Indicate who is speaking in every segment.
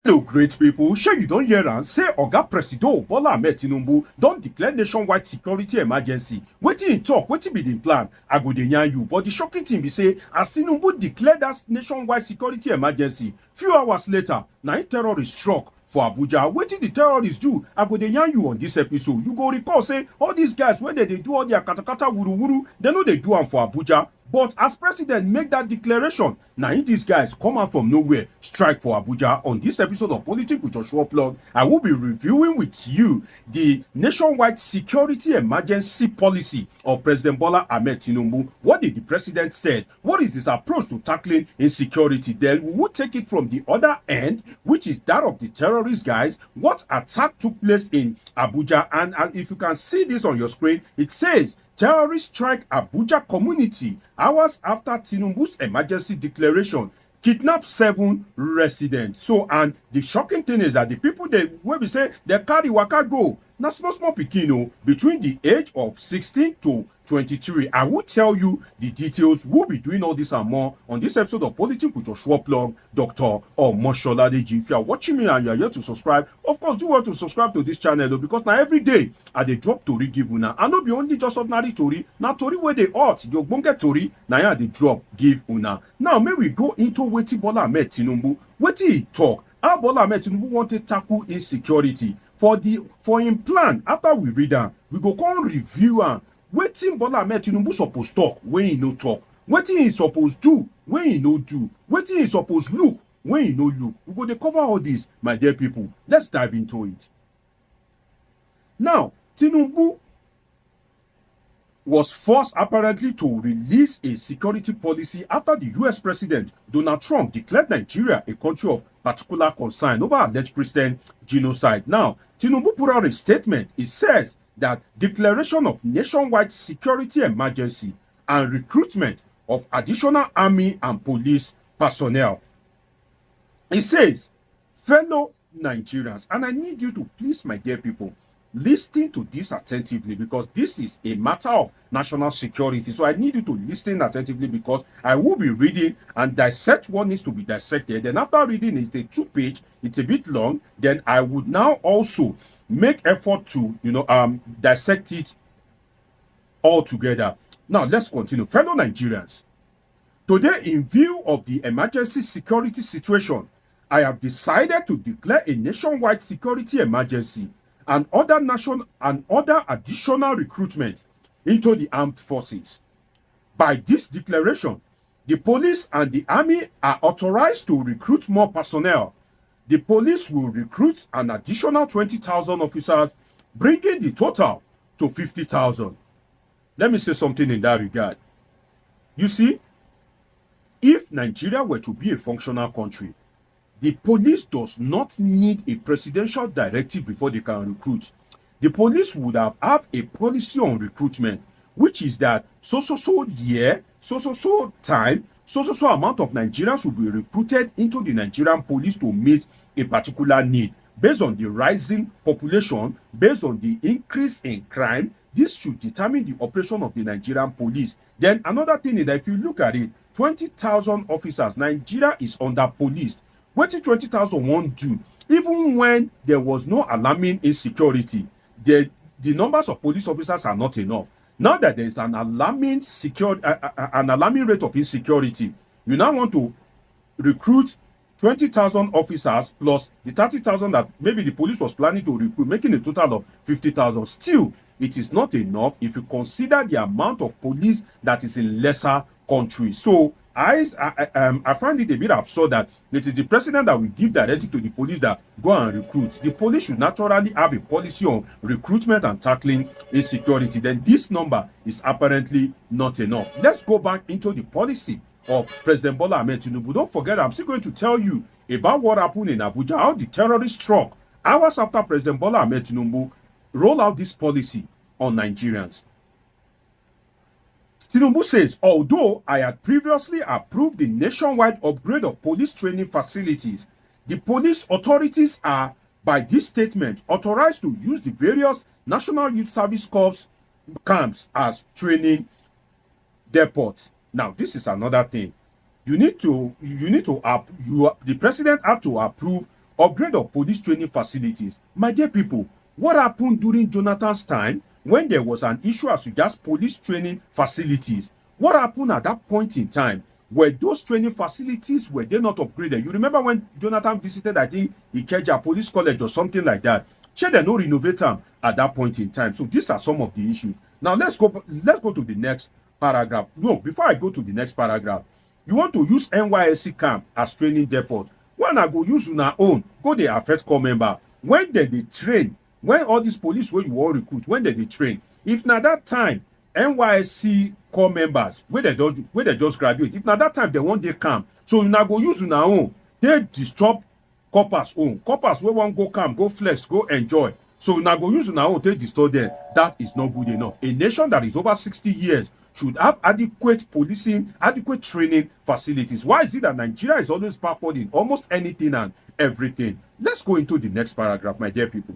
Speaker 1: Hello, great people. Sure, you don't hear am say Oga President Bola Ahmed Tinubu don declare nationwide security emergency. Wetin e talk? Wetin be the plan? I go dey yarn you. But the shocking thing be say, as Tinubu declare that nationwide security emergency, few hours later, na im terrorists struck for Abuja. Wetin the terrorists do? I go dey yarn you on this episode. You go recall say all these guys wey dey do all their katakata wuruwuru, dem no dey do am for Abuja. But as president make that declaration, now these guys come out from nowhere, strike for Abuja. On this episode of Politics with Joshua Plug, I will be reviewing with you the nationwide security emergency policy of President Bola Ahmed Tinubu. What did the president say? What is his approach to tackling insecurity? Then we will take it from the other end, which is that of the terrorist guys. What attack took place in Abuja? And if you can see this on your screen, it says terrorists strike Abuja community hours after Tinubu's emergency declaration, kidnap 7 residents. So, and the shocking thing is that the people where we say they carry waka go, na small pikin between the age of 16 to 23. I will tell you the details. We'll be doing all this and more on this episode of Politics with Joshua Plug, Dr. Omissions. If you are watching me and you are here to subscribe, of course, do well to subscribe to this channel because now every day I dey drop tori give una. I no be only just ordinary tori, na tori where they hot, the ogbonge tori, na here I dey drop give una. Now, may we go into wetin Bola Ahmed Tinubu, wetin he talk, how Bola Ahmed Tinubu want to tackle insecurity for him plan. After we read am, we go come review am. Wetin Bola Ahmed Tinubu suppose talk when he no talk, wetin he suppose do when he no do, wetin he suppose look when he no look. We go dey cover all this, my dear people. Let's dive into it. Now, Tinubu was forced apparently to release a security policy after the US President Donald Trump declared Nigeria a country of particular concern over alleged Christian genocide. Now, Tinubu put out a statement. It says that declaration of nationwide security emergency and recruitment of additional army and police personnel. It says, fellow Nigerians, and I need you to please, my dear people, listen to this attentively because this is a matter of national security. So I need you to listen attentively because I will be reading and dissect what needs to be dissected. Then after reading, it's a 2-page, it's a bit long. Then I would now also make effort to dissect it all together. Now let's continue. Fellow Nigerians, today, in view of the emergency security situation, I have decided to declare a nationwide security emergency and other additional recruitment into the armed forces. By this declaration, the police and the army are authorized to recruit more personnel. The police will recruit an additional 20,000 officers, bringing the total to 50,000. Let me say something in that regard. You see, if Nigeria were to be a functional country, the police does not need a presidential directive before they can recruit. The police would have a policy on recruitment, which is that so year, so time, so amount of Nigerians will be recruited into the Nigerian police to meet a particular need. Based on the rising population, based on the increase in crime, this should determine the operation of the Nigerian police. Then another thing is that if you look at it, 20,000 officers, Nigeria is under-policed. What did 20,000 won't do? Even when there was no alarming insecurity, the numbers of police officers are not enough. Now that there is an alarming rate of insecurity, you now want to recruit 20,000 officers plus the 30,000 that maybe the police was planning to recruit, making a total of 50,000. Still, it is not enough if you consider the amount of police that is in lesser countries. So I find it a bit absurd that it is the president that will give directive to the police that go and recruit. The police should naturally have a policy on recruitment and tackling insecurity. Then this number is apparently not enough. Let's go back into the policy of President Bola Ahmed Tinubu. Don't forget, I'm still going to tell you about what happened in Abuja, how the terrorists struck hours after President Bola Ahmed Tinubu rolled out this policy on Nigerians. Tinubu says, although I had previously approved the nationwide upgrade of police training facilities, the police authorities are, by this statement, authorized to use the various National Youth Service Corps camps as training depots. Now, this is another thing. The president had to approve upgrade of police training facilities. My dear people, what happened during Jonathan's time when there was an issue as regards police training facilities? What happened at that point in time? Were those training facilities, were they not upgraded? You remember when Jonathan visited, I think, Ikeja Police College or something like that? Shall they no renovate them at that point in time? So these are some of the issues. Now let's go to the next paragraph. No, before I go to the next paragraph, you want to use NYSC camp as training depot. When I go use una own, go dey affect corps member. When they train, when all these police wey you wan recruit, when they train, if na that time NYSC corps members wey they just graduate, if na that time they wan dey camp, so una go use una own, dey disturb corpers own. Corpers wey wan go camp, go flex, go enjoy. So una go use una own take disturb them. That is not good enough. A nation that is over 60 years should have adequate policing, adequate training facilities. Why is it that Nigeria is always backward in almost anything and everything? Let's go into the next paragraph, my dear people.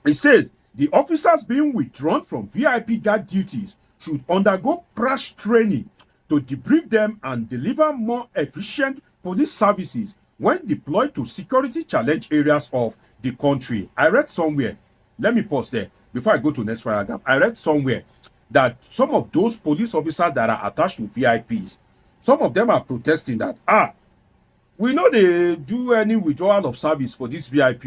Speaker 1: It says, the officers being withdrawn from VIP guard duties should undergo crash training to debrief them and deliver more efficient police services when deployed to security challenge areas of the country. I read somewhere, let me pause there before I go to the next paragraph. I read somewhere that some of those police officers that are attached to VIPs, some of them are protesting that, we know they do any withdrawal of service for this VIP.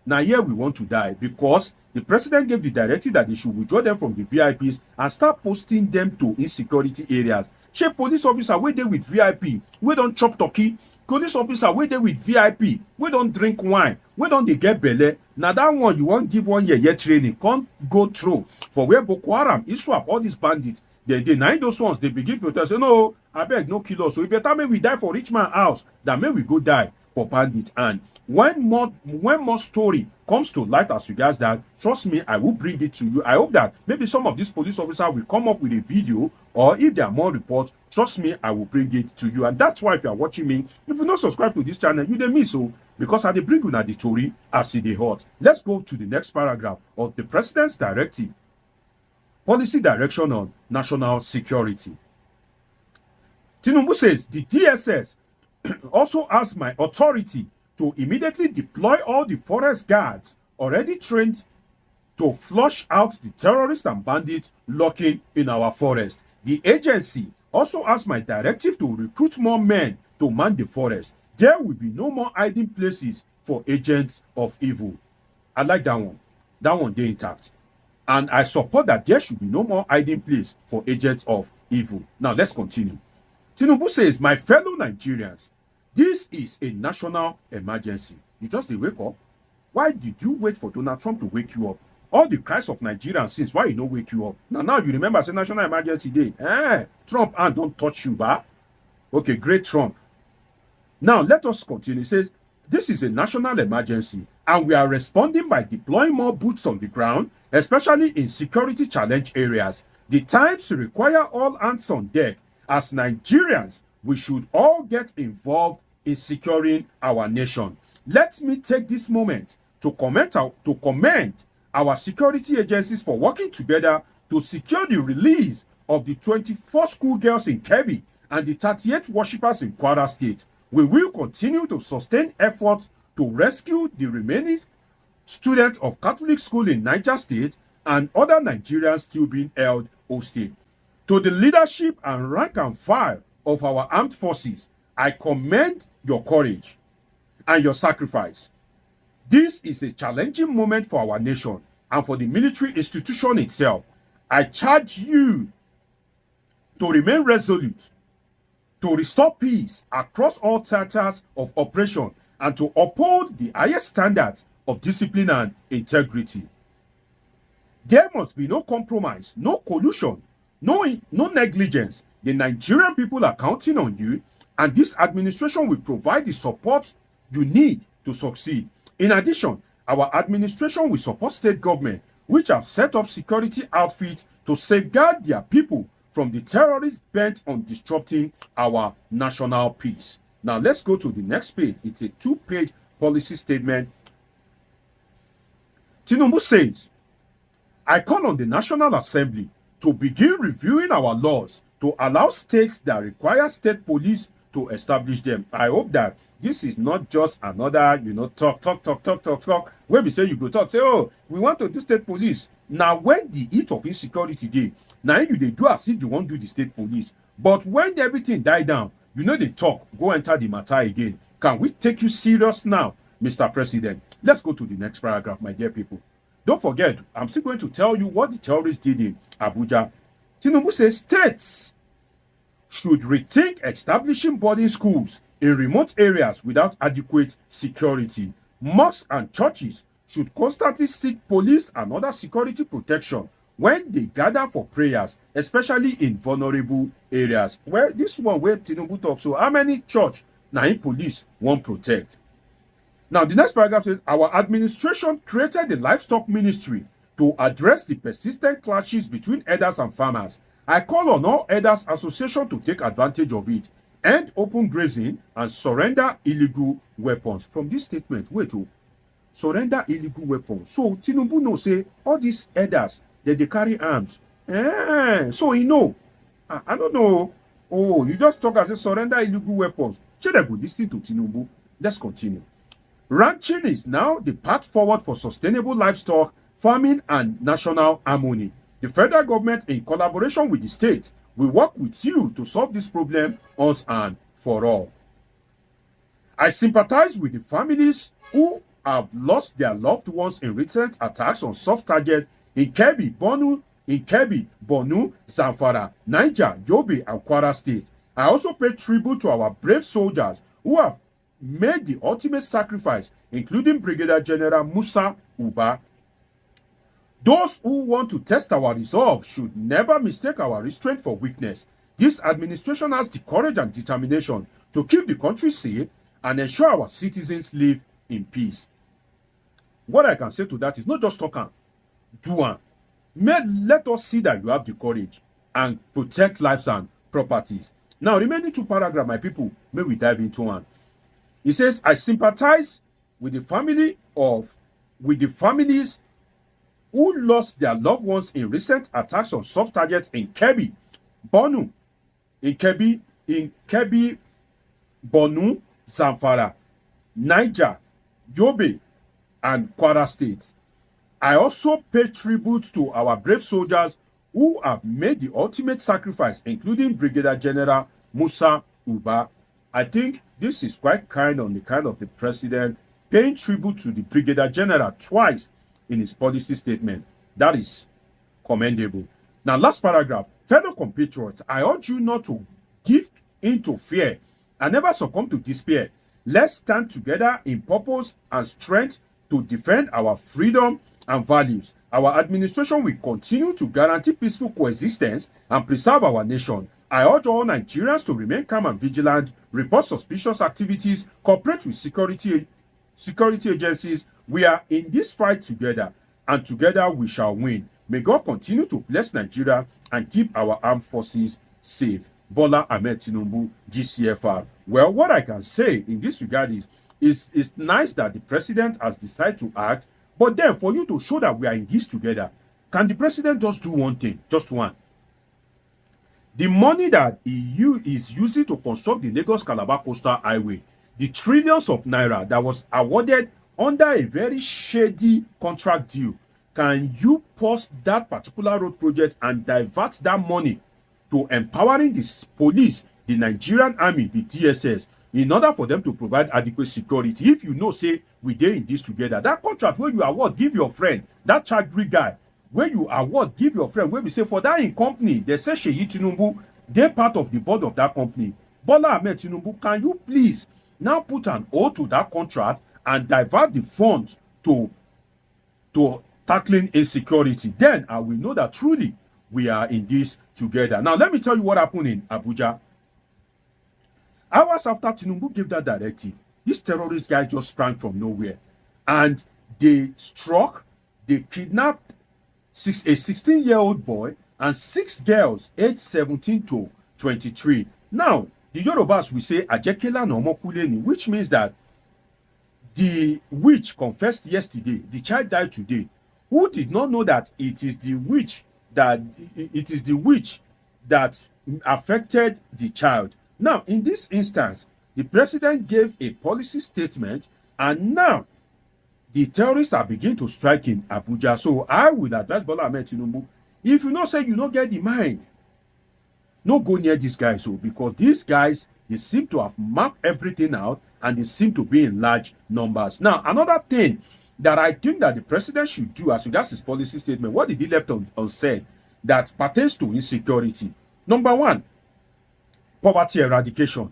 Speaker 1: Now here we want to die because the president gave the directive that they should withdraw them from the VIPs and start posting them to insecurity areas. Shey police officer wey dey with VIP, wey don chop turkey, police officer wey dey with VIP, wey don drink wine, wey don dey get belle, na that one you wan give 1 year training, come go through for where Boko Haram, ISWAP, all these bandits, they na those ones they begin protest, say no, abeg no kill us, so e better make we die for rich man house than make we go die for bandits. And when more story comes to light as regards that, trust me, I will bring it to you. I hope that maybe some of these police officers will come up with a video, or if there are more reports, trust me, I will bring it to you. And that's why if you are watching me, if you not subscribe to this channel, you dey miss so, because I dey bring una the story as e dey hot. Let's go to the next paragraph of the president's directive, policy direction on national security. Tinubu says the DSS also has my authority to immediately deploy all the forest guards already trained to flush out the terrorists and bandits lurking in our forest. The agency also has my directive to recruit more men to man the forest. There will be no more hiding places for agents of evil. I like that one. That one dey intact. And I support that there should be no more hiding place for agents of evil. Now let's continue. Tinubu says, my fellow Nigerians, this is a national emergency. You just dey wake up. Why did you wait for Donald Trump to wake you up? All the cries of Nigerians since, why he no wake you up? Now you remember say national emergency day. Trump and don't touch you, ba? Okay, great Trump. Now let us continue. It says, this is a national emergency and we are responding by deploying more boots on the ground, especially in security challenge areas. The times require all hands on deck. As Nigerians, we should all get involved in securing our nation. Let me take this moment to commend our security agencies for working together to secure the release of the 24 schoolgirls in Kebbi and the 38 worshippers in Kwara State. We will continue to sustain efforts to rescue the remaining students of Catholic school in Niger State and other Nigerians still being held hostage. To the leadership and rank and file of our armed forces, I commend your courage and your sacrifice. This is a challenging moment for our nation and for the military institution itself. I charge you to remain resolute, to restore peace across all theaters of operation, and to uphold the highest standards of discipline and integrity. There must be no compromise, no collusion, no negligence. The Nigerian people are counting on you, and this administration will provide the support you need to succeed. In addition, our administration will support state government, which have set up security outfits to safeguard their people from the terrorists bent on disrupting our national peace. Now let's go to the next page. It's a 2-page policy statement. Tinubu says, I call on the National Assembly to begin reviewing our laws to allow states that require state police to establish them. I hope that this is not just another, talk. When we say you go talk, say, oh, we want to do state police. Now, when the heat of insecurity day, now you they do as if you won't do the state police. But when everything die down, they talk, go enter the matter again. Can we take you serious now, Mr. President? Let's go to the next paragraph, my dear people. Don't forget, I'm still going to tell you what the terrorists did in Abuja. Tinubu says states should rethink establishing boarding schools in remote areas without adequate security. Mosques and churches should constantly seek police and other security protection when they gather for prayers, especially in vulnerable areas. Well, this one where Tinubu talks, so how many church now in police won't protect? Now, the next paragraph says, our administration created the livestock ministry to address the persistent clashes between herders and farmers. I call on all herders association to take advantage of it, end open grazing, and surrender illegal weapons. From this statement, surrender illegal weapons. So, Tinubu knows, say, all these herders, they carry arms. So, I don't know. Oh, you just talk as a surrender illegal weapons. Should I go listen to Tinubu? Let's continue. Ranching is now the path forward for sustainable livestock farming and national harmony. The federal government, in collaboration with the state, will work with you to solve this problem once and for all. I sympathize with the families who have lost their loved ones in recent attacks on soft targets in Kebbi, Borno, Zamfara, Niger, Yobe, and Kwara State. I also pay tribute to our brave soldiers who have made the ultimate sacrifice, including Brigadier General Musa Uba. Those who want to test our resolve should never mistake our restraint for weakness. This administration has the courage and determination to keep the country safe and ensure our citizens live in peace. What I can say to that is not just talk, do it. Let us see that you have the courage and protect lives and properties. Now, remaining two paragraphs, my people, may we dive into one. He says, I sympathize with the families who lost their loved ones in recent attacks on soft targets in Kebbi, Borno, Borno, Zamfara, Niger, Yobe, and Kwara states. I also pay tribute to our brave soldiers who have made the ultimate sacrifice, including Brigadier General Musa Uba. I think this is quite kind on the kind of the president paying tribute to the Brigadier General twice in his policy statement. That is commendable. Now, last paragraph. Fellow compatriots, I urge you not to give in to fear and never succumb to despair. Let's stand together in purpose and strength to defend our freedom and values. Our administration will continue to guarantee peaceful coexistence and preserve our nation. I urge all Nigerians to remain calm and vigilant, report suspicious activities, cooperate with security agencies. We are in this fight together, and together we shall win. May God continue to bless Nigeria and keep our armed forces safe. Bola Ahmed Tinubu, GCFR. Well, what I can say in this regard is it's nice that the president has decided to act, but then for you to show that we are in this together, can the president just do one thing, just one? The money that he is using to construct the Lagos-Calabar Coastal Highway, the trillions of naira that was awarded under a very shady contract deal, can you pause that particular road project and divert that money to empowering the police, the Nigerian army, the DSS, in order for them to provide adequate security? If you know, say, we dey in this together, that contract where you award, give your friend, that Chagri guy, where you award, give your friend, where we say for that in company, they say Sheyi Tinubu, they're part of the board of that company. Bola Ahmed Tinubu, can you please now put an hold to that contract and divert the funds to tackling insecurity? Then I will know that truly we are in this together. Now, let me tell you what happened in Abuja. Hours after Tinubu gave that directive, this terrorist guy just sprang from nowhere. And they kidnapped a 16-year-old boy and 6 girls aged 17 to 23. Now, the Yorubas will say, Ajekela no mokuleni, which means that the witch confessed yesterday, the child died today. Who did not know that it is the witch that affected the child? Now, in this instance, the president gave a policy statement, and now the terrorists are beginning to strike in Abuja. So I would advise Bola Ahmed Tinubu, if you not say you not get the mind, no go near these guys, so because these guys, they seem to have mapped everything out and they seem to be in large numbers. Now, another thing that I think that the president should do as regards his policy statement, what did he left unsaid that pertains to insecurity? Number one, poverty eradication.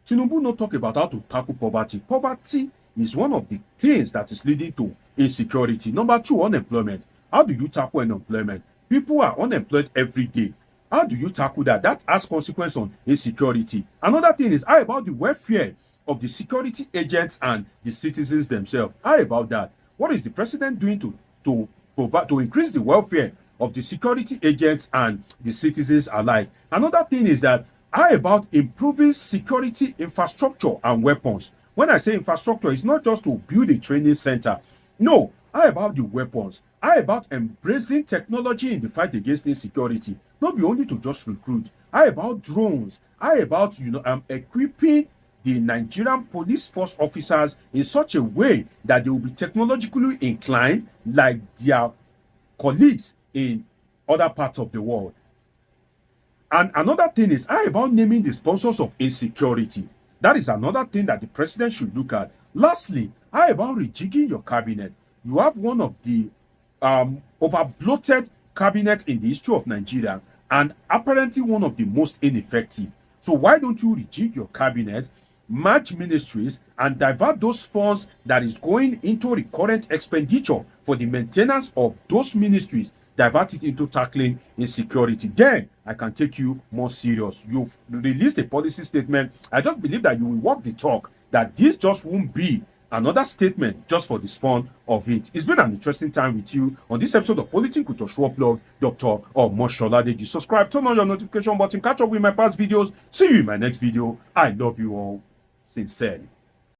Speaker 1: Tinubu no talk about how to tackle poverty. Poverty is one of the things that is leading to insecurity. Number two, unemployment. How do you tackle unemployment? People are unemployed every day. How do you tackle that? That has consequence on insecurity. Another thing is, how about the welfare of the security agents and the citizens themselves? How about that? What is the president doing to increase the welfare of the security agents and the citizens alike? Another thing is that, how about improving security infrastructure and weapons? When I say infrastructure, it's not just to build a training center. No, how about the weapons? How about embracing technology in the fight against insecurity? Not be only to just recruit. How about drones? How about equipping the Nigerian police force officers in such a way that they will be technologically inclined like their colleagues in other parts of the world? And another thing is, how about naming the sponsors of insecurity? That is another thing that the president should look at. Lastly, how about rejigging your cabinet? You have one of the over-bloated cabinets in the history of Nigeria, and apparently one of the most ineffective. So why don't you rejig your cabinet, merge ministries, and divert those funds that is going into recurrent expenditure for the maintenance of those ministries, divert it into tackling insecurity? Then I can take you more serious. You've released a policy statement. I just believe that you will walk the talk, that this just won't be another statement just for this fun of it. It's been an interesting time with you on this episode of Politics with Joshua Blog, Dr. Omissions. Subscribe, turn on your notification button, catch up with my past videos. See you in my next video. I love you all sincerely.